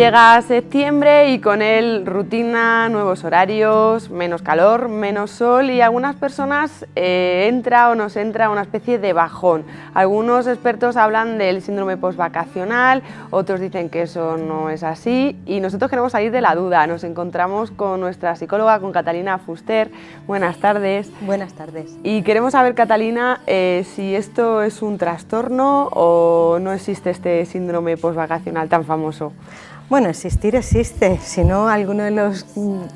Llega septiembre y con él rutina, nuevos horarios, menos calor, menos sol y algunas personas entra o nos entra una especie de bajón. Algunos expertos hablan del síndrome postvacacional, otros dicen que eso no es así y nosotros queremos salir de la duda. Nos encontramos con nuestra psicóloga, con Catalina Fuster. Buenas tardes. Buenas tardes. Y queremos saber, Catalina, si esto es un trastorno o no existe este síndrome postvacacional tan famoso. Bueno, existir existe, si no, algunos de los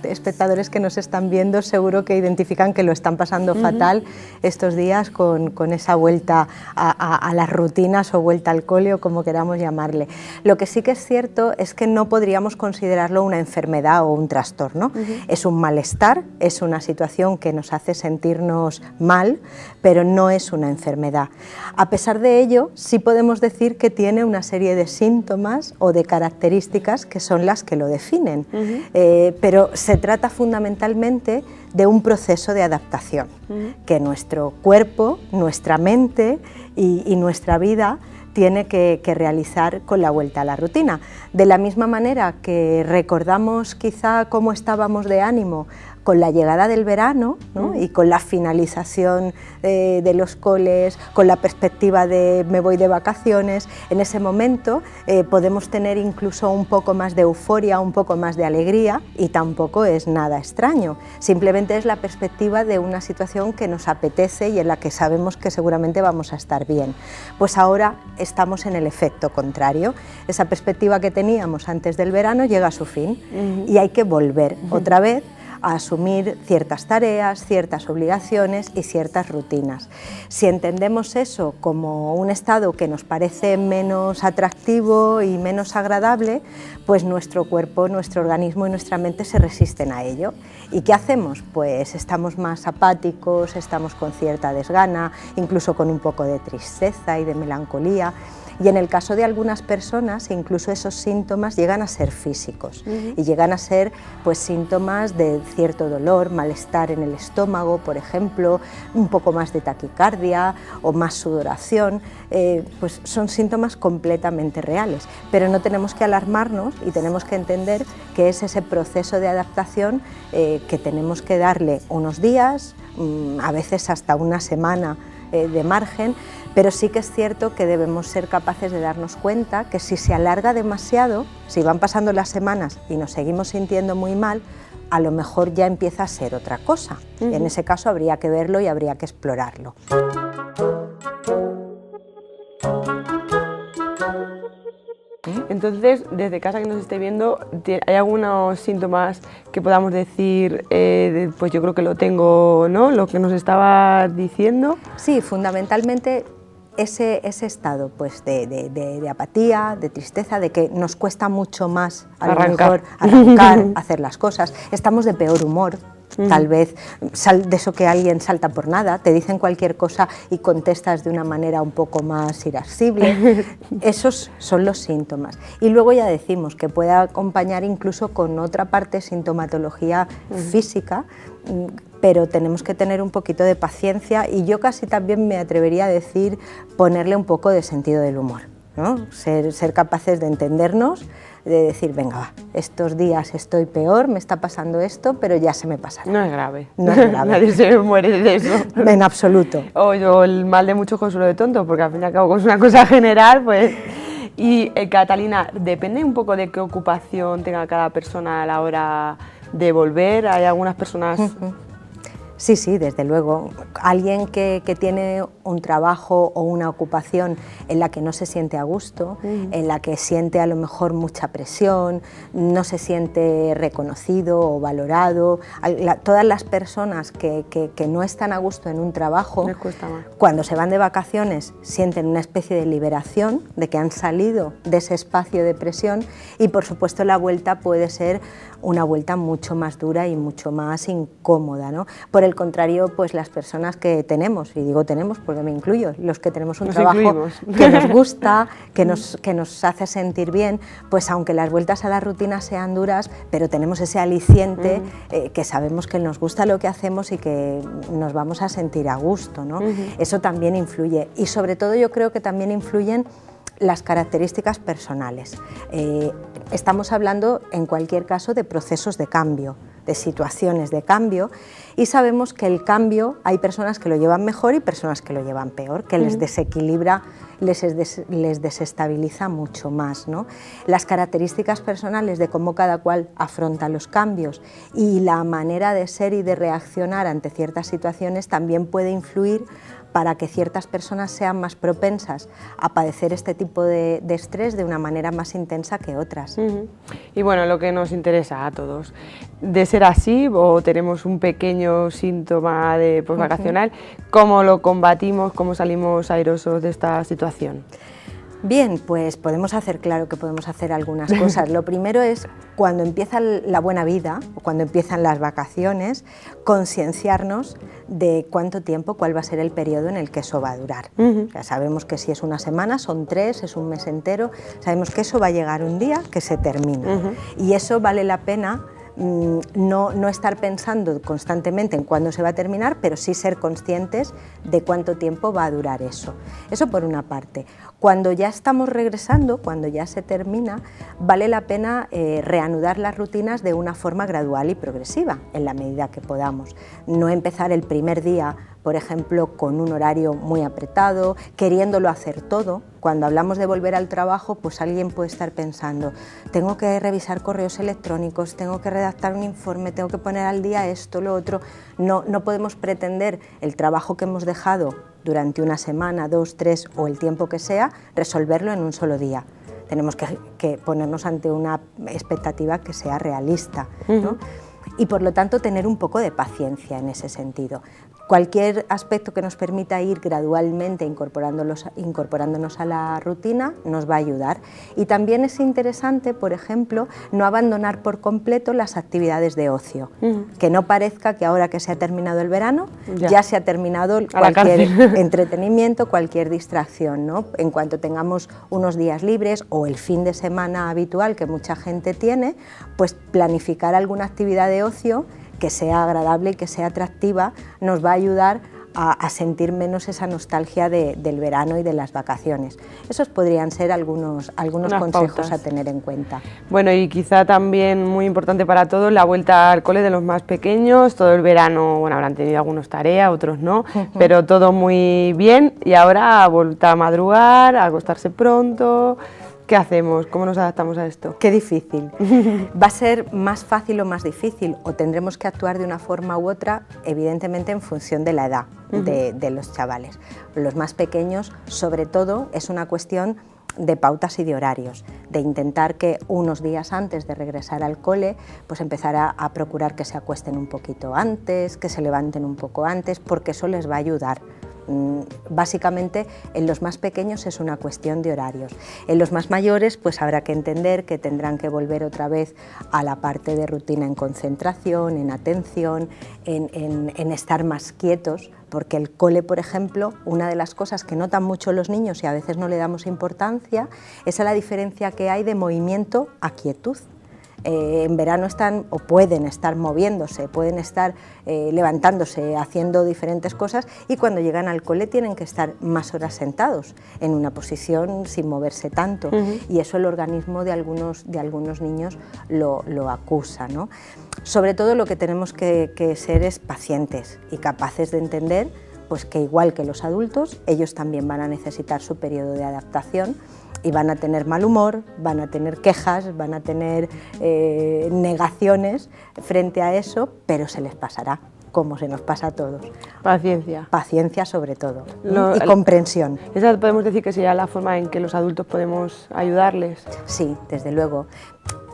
espectadores que nos están viendo seguro que identifican que lo están pasando fatal estos días con esa vuelta a las rutinas o vuelta al cole o como queramos llamarle. Lo que sí que es cierto es que no podríamos considerarlo una enfermedad o un trastorno. Es un malestar, es una situación que nos hace sentirnos mal, pero no es una enfermedad. A pesar de ello, sí podemos decir que tiene una serie de síntomas o de características que son las que lo definen, pero se trata fundamentalmente de un proceso de adaptación que nuestro cuerpo, nuestra mente y nuestra vida tiene que realizar con la vuelta a la rutina. De la misma manera que recordamos quizá cómo estábamos de ánimo con la llegada del verano, ¿no? Y con la finalización de los coles, con la perspectiva de me voy de vacaciones, en ese momento podemos tener incluso un poco más de euforia, un poco más de alegría y tampoco es nada extraño, simplemente es la perspectiva de una situación que nos apetece y en la que sabemos que seguramente vamos a estar bien. Pues ahora estamos en el efecto contrario, esa perspectiva que teníamos antes del verano llega a su fin y hay que volver otra vez a asumir ciertas tareas, ciertas obligaciones y ciertas rutinas. Si entendemos eso como un estado que nos parece menos atractivo y menos agradable, pues nuestro cuerpo, nuestro organismo y nuestra mente se resisten a ello. ¿Y qué hacemos? Pues estamos más apáticos, estamos con cierta desgana, incluso con un poco de tristeza y de melancolía. Y en el caso de algunas personas, incluso esos síntomas llegan a ser físicos y llegan a ser pues, síntomas de cierto dolor, malestar en el estómago, por ejemplo, un poco más de taquicardia o más sudoración, pues son síntomas completamente reales. Pero no tenemos que alarmarnos y tenemos que entender que es ese proceso de adaptación que tenemos que darle unos días, a veces hasta una semana de margen, pero sí que es cierto que debemos ser capaces de darnos cuenta que si se alarga demasiado, si van pasando las semanas y nos seguimos sintiendo muy mal, a lo mejor ya empieza a ser otra cosa. En ese caso habría que verlo y habría que explorarlo. Entonces, desde casa que nos esté viendo, ¿hay algunos síntomas que podamos decir, pues yo creo que lo tengo, ¿no? Lo que nos estaba diciendo. Sí, fundamentalmente ese estado pues, de apatía, de tristeza, de que nos cuesta mucho más a lo mejor arrancar, hacer las cosas, estamos de peor humor. Tal vez de eso que alguien salta por nada, te dicen cualquier cosa y contestas de una manera un poco más irascible. Esos son los síntomas. Y luego ya decimos que puede acompañar incluso con otra parte sintomatología física, pero tenemos que tener un poquito de paciencia y yo casi también me atrevería a decir ponerle un poco de sentido del humor, ¿no? Ser capaces de entendernos, de decir, venga, va, estos días estoy peor, me está pasando esto, pero ya se me pasará. No es grave. No es grave. Nadie se muere de eso. En absoluto. O el mal de mucho consuelo de tonto, porque al fin y al cabo es una cosa general, pues... Y Catalina, depende un poco de qué ocupación tenga cada persona a la hora de volver. Hay algunas personas... Sí, sí, desde luego. Alguien que tiene un trabajo o una ocupación en la que no se siente a gusto, en la que siente a lo mejor mucha presión, no se siente reconocido o valorado. Todas las personas que no están a gusto en un trabajo, les cuesta más. Cuando se van de vacaciones sienten una especie de liberación, de que han salido de ese espacio de presión y por supuesto la vuelta puede ser una vuelta mucho más dura y mucho más incómoda, ¿no? Por el contrario, pues las personas que tenemos, y digo tenemos porque me incluyo, los que tenemos un trabajo que nos gusta, que nos hace sentir bien, pues aunque las vueltas a la rutina sean duras, pero tenemos ese aliciente que sabemos que nos gusta lo que hacemos y que nos vamos a sentir a gusto, ¿no? Eso también influye y sobre todo yo creo que también influyen las características personales. Estamos hablando, en cualquier caso, de procesos de cambio, de situaciones de cambio, y sabemos que el cambio hay personas que lo llevan mejor y personas que lo llevan peor, que les desequilibra, les desestabiliza mucho más, ¿no? Las características personales de cómo cada cual afronta los cambios y la manera de ser y de reaccionar ante ciertas situaciones también puede influir para que ciertas personas sean más propensas a padecer este tipo de estrés de una manera más intensa que otras. Y bueno, lo que nos interesa a todos, de ser así o tenemos un pequeño síntoma de postvacacional, ¿cómo lo combatimos, cómo salimos airosos de esta situación? Bien, pues claro que podemos hacer algunas cosas. Lo primero es, cuando empieza la buena vida, o cuando empiezan las vacaciones, concienciarnos de cuánto tiempo, cuál va a ser el periodo en el que eso va a durar. Ya sabemos que si es una semana, son 3, es un mes entero, sabemos que eso va a llegar un día que se termina. Y eso vale la pena no estar pensando constantemente en cuándo se va a terminar, pero sí ser conscientes de cuánto tiempo va a durar eso. Eso por una parte. Cuando ya estamos regresando, cuando ya se termina, vale la pena reanudar las rutinas de una forma gradual y progresiva, en la medida que podamos. No empezar el primer día, por ejemplo, con un horario muy apretado, queriéndolo hacer todo. Cuando hablamos de volver al trabajo, pues alguien puede estar pensando, tengo que revisar correos electrónicos, tengo que redactar un informe, tengo que poner al día esto, lo otro. No podemos pretender el trabajo que hemos dejado durante una semana, 2, 3 o el tiempo que sea, resolverlo en un solo día. Tenemos que ponernos ante una expectativa que sea realista, ¿no? Y por lo tanto tener un poco de paciencia en ese sentido. Cualquier aspecto que nos permita ir gradualmente incorporándonos a la rutina nos va a ayudar. Y también es interesante, por ejemplo, no abandonar por completo las actividades de ocio. Que no parezca que ahora que se ha terminado el verano, ya se ha terminado cualquier entretenimiento, cualquier distracción, ¿no? En cuanto tengamos unos días libres o el fin de semana habitual que mucha gente tiene, pues planificar alguna actividad de ocio que sea agradable y que sea atractiva, nos va a ayudar a sentir menos esa nostalgia del verano y de las vacaciones. Esos podrían ser algunos consejos pautas a tener en cuenta. Bueno, y quizá también muy importante para todos, la vuelta al cole de los más pequeños. Todo el verano, bueno, habrán tenido algunos tareas, otros no, pero todo muy bien, y ahora vuelta a madrugar, a acostarse pronto. ¿Qué hacemos? ¿Cómo nos adaptamos a esto? Qué difícil. ¿Va a ser más fácil o más difícil? ¿O tendremos que actuar de una forma u otra? Evidentemente en función de la edad de los chavales. Los más pequeños, sobre todo, es una cuestión de pautas y de horarios, de intentar que unos días antes de regresar al cole, pues empezar a procurar que se acuesten un poquito antes, que se levanten un poco antes, porque eso les va a ayudar. Básicamente en los más pequeños es una cuestión de horarios. En los más mayores pues habrá que entender que tendrán que volver otra vez a la parte de rutina en concentración, en atención, en estar más quietos, porque el cole, por ejemplo, una de las cosas que notan mucho los niños y a veces no le damos importancia es a la diferencia que hay de movimiento a quietud. En verano están o pueden estar moviéndose, pueden estar levantándose, haciendo diferentes cosas, y cuando llegan al cole tienen que estar más horas sentados en una posición sin moverse tanto, y eso el organismo de algunos niños lo acusa, ¿no? Sobre todo lo que tenemos que ser es pacientes y capaces de entender pues que igual que los adultos, ellos también van a necesitar su periodo de adaptación y van a tener mal humor, van a tener quejas, van a tener negaciones frente a eso, pero se les pasará, como se nos pasa a todos. Paciencia. Paciencia sobre todo, y comprensión. ¿Esa podemos decir que sería la forma en que los adultos podemos ayudarles? Sí, desde luego,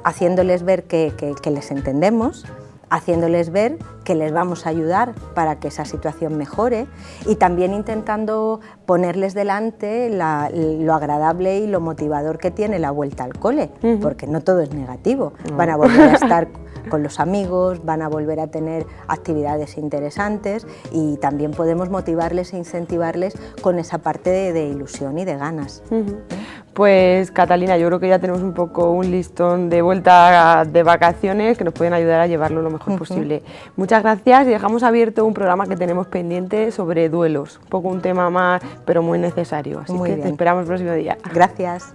haciéndoles ver que les entendemos, haciéndoles ver que les vamos a ayudar para que esa situación mejore, y también intentando ponerles delante lo agradable y lo motivador que tiene la vuelta al cole, porque no todo es negativo. Van a volver a estar con los amigos, van a volver a tener actividades interesantes, y también podemos motivarles e incentivarles con esa parte de ilusión y de ganas. Pues Catalina, yo creo que ya tenemos un poco un listón de vuelta de vacaciones que nos pueden ayudar a llevarlo lo mejor posible. Muchas gracias, y dejamos abierto un programa que tenemos pendiente sobre duelos, un poco un tema más pero muy necesario. Así Muy que bien. te esperamos el próximo día. Gracias.